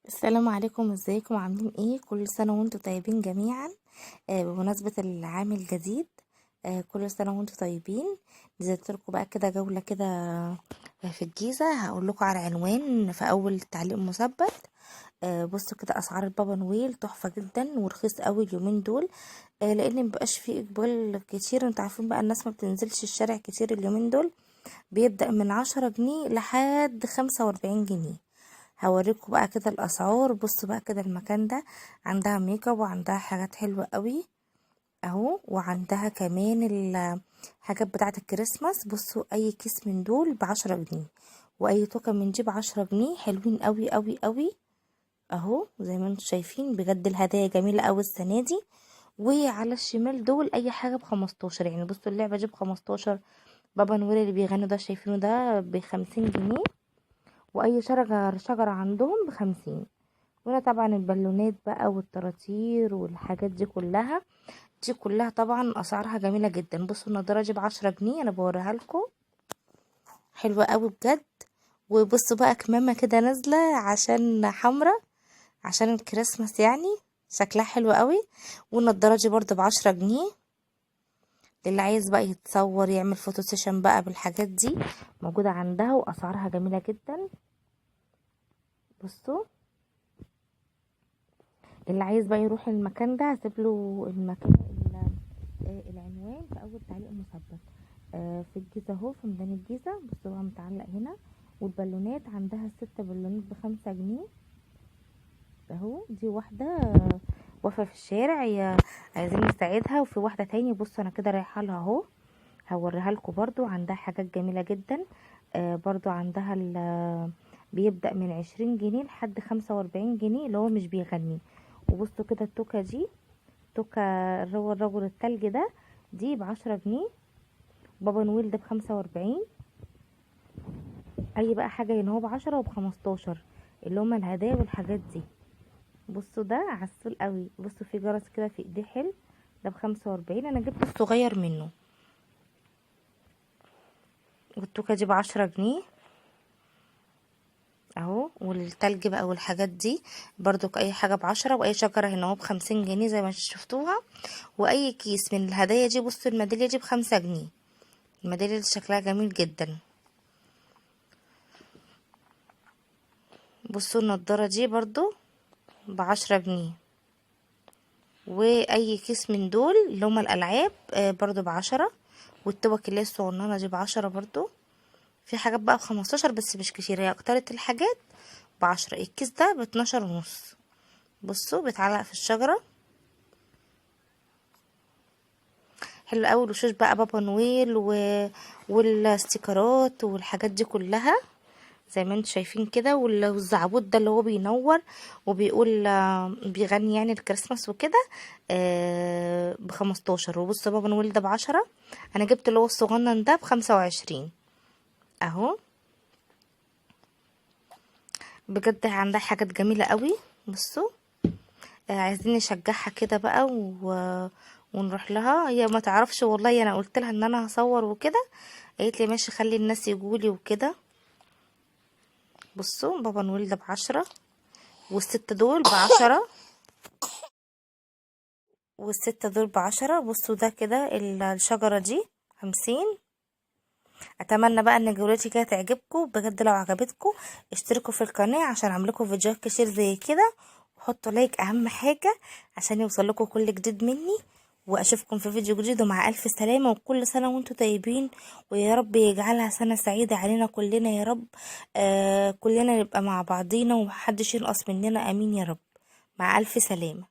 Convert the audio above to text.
السلام عليكم، ازيكم عاملين ايه؟ كل سنة وانتم طيبين جميعا. بمناسبة العام الجديد. كل سنة وانتم طيبين. نزلت لكم بقى كده جولة كده في الجيزة. هقول لكم على عنوان في اول تعليق مثبت. بصوا كده اسعار البابا نويل تحفة جدا ورخيص قوي اليومين دول. لان مبقاش فيه اقبال كتير. انتوا عارفين بقى الناس ما بتنزلش الشارع كتير اليومين دول. بيبدأ من 10 جنيه لحد 45 جنيه. هوريكم بقى كده الاسعار. بصوا بقى كده المكان ده عندها ميك اب وعندها حاجات حلوه قوي اهو، وعندها كمان الحاجات بتاعه الكريسماس. بصوا اي كيس من دول ب10 جنيه، واي توكه من دي ب10 جنيه. حلوين قوي قوي قوي اهو، زي ما انتم شايفين. بجد الهدايا جميله قوي السنه دي. وعلى الشمال دول اي حاجه ب15. يعني بصوا اللعبه دي ب15. بابا نويل اللي بيغنوا ده شايفينه ده ب50 جنيه. واي شجرة عندهم ب50. وهنا طبعا البالونات بقى والطراطير والحاجات دي كلها. دي كلها طبعا اسعارها جميلة جدا. بصوا النضارة دي ب10 جنيه، انا بوريها لكم. حلوة قوي بجد. وبصوا بقى كمامة كده نازلة عشان حمرة، عشان الكريسماس يعني. شكلها حلو قوي. والنضارة دي برضه ب10 جنيه. اللي عايز بقى يتصور يعمل فوتو سيشن بقى بالحاجات دي موجودة عندها، واسعارها جميلة جدا. بصوا اللي عايز بقى يروح المكان ده هسيب له المكان العنوان في اول تعليق مثبت. في الجيزه اهو، في ميدان الجيزه. بصوا بقى متعلق هنا. والبالونات عندها 6 بالونات ب5 جنيه اهو. دي واحده واقفه في الشارع عايزين نساعدها. وفي واحده تاني بصوا انا كده رايحه لها اهو، هوريها لكم. برضو عندها حاجات جميله جدا. برضو عندها بيبدأ من 20 جنيه لحد 45 جنيه اللي هو مش بيغني. وبصوا كده التوكة دي، توكة اللي هو الرجل التلج ده، دي ب10 جنيه. بابا نويل ده ب45. اي بقى حاجة هنا هو ب10 وب15، اللي هما الهدايا والحاجات دي. بصوا ده عسول قوي. بصوا في جرس كده في ايديه حلو، ده ب45. انا جبت الصغير منه. والتوكة دي ب10 جنيه اهو. والتلج بقى والحاجات دي برضو اي حاجة ب10. واي شجرة هنا اهو ب50 جنيه زي ما شفتوها. واي كيس من الهدايا دي، بصوا الميدالية دي ب5 جنيه. الميدالية دي شكلها جميل جدا. بصوا النضارة دي برضو ب10 جنيه. واي كيس من دول اللي هما الالعاب برضو ب10. والتوك اللي هي الصغننة دي ب10 برضو. في حاجات بقى ب15 بس مش كتير، هي اكترت الحاجات ب10. الكيس ده ب12 ونص. بصوا بيتعلق في الشجرة. حلو قوي. الوشوش بقى بابا نويل والاستيكرات والحاجات دي كلها زي ما انتم شايفين كده. والزعبوط ده اللي هو بينور وبيقول بيغني يعني الكريسماس وكده ب15. وبصوا بابا نويل ده ب10. انا جبت اللي هو الصغنن ده ب25 اهو. بجد عندها حاجات جميلة قوي. بصوا عايزين نشجعها كده بقى ونروح لها. هي ما تعرفش والله، انا قلت لها ان انا هصور وكده، قالت لي ماشي خلي الناس يجولي وكده. بصوا بابا نويل ده ب10. والستة دول ب10. والستة دول ب10. بصوا ده كده الشجرة دي 50. اتمنى بقى ان جولتي كده تعجبكم بجد. لو عجبتكم اشتركوا في القناة عشان اعملكم فيديوهات كتير زي كده. وحطوا لايك اهم حاجة عشان يوصلكم كل جديد مني. واشوفكم في فيديو جديد ومع الف سلامة. وكل سنة وانتم طيبين، ويا رب يجعلها سنة سعيدة علينا كلنا يا رب. كلنا نبقى مع بعضينا ومحدش ينقص مننا، امين يا رب. مع الف سلامة.